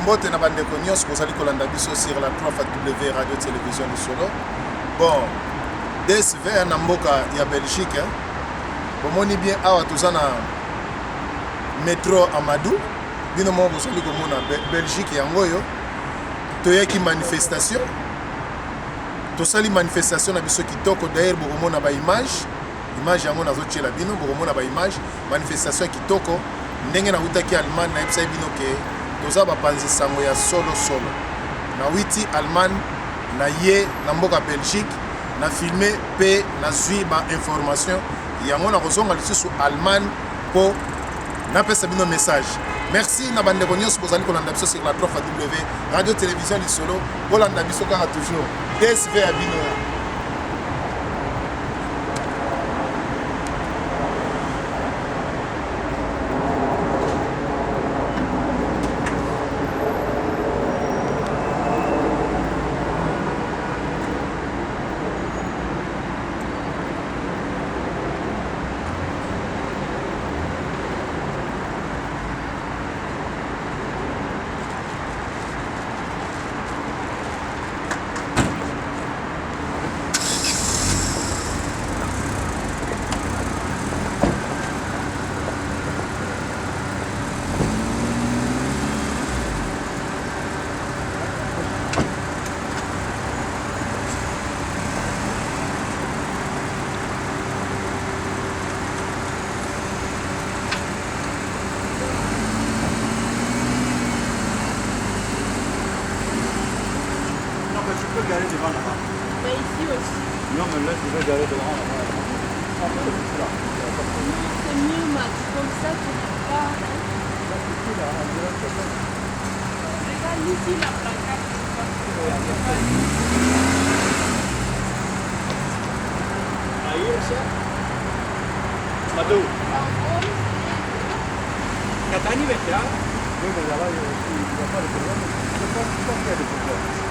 Mbote na bandeko nyos bozali kolanda biso sur la 3W radio télévision Lisolo. Bon, DSV na mboka ya Belgique. Bomoni bien awa tozana métro Amadou. Bino mo bozali komona Belgique yango yo. Toyaki manifestation. Tosali manifestation na biso kitoko d'ailleurs bokomona ba image yango nazotiela bino bokomona ba image manifestation kitoko ndenge na utaki Allemagne na ebisa bino ke toza bapanzi sango ya solo na witi Allemagne na ye na mboka Belgique na filmer pe na zwi ba information yango na kozonga lisusu Allemagne po na pesa bino message. Merci na bandeko nyonso bozali kolanda biso sur la 3W radio télévision Lisolo bolanda biso kaka toujours DSV ya bino. Garer devant là-bas. Mais ici aussi. Non, mais là, tu veux garer devant là-bas. C'est mieux, Max. Comme ça, tu n'as pas. Regarde ici la placard. Ahí, ça. Madou. Catani, vete, hein? Oui, mais là-bas, il n'y a pas de problème. Je pense qu'il y a des problèmes.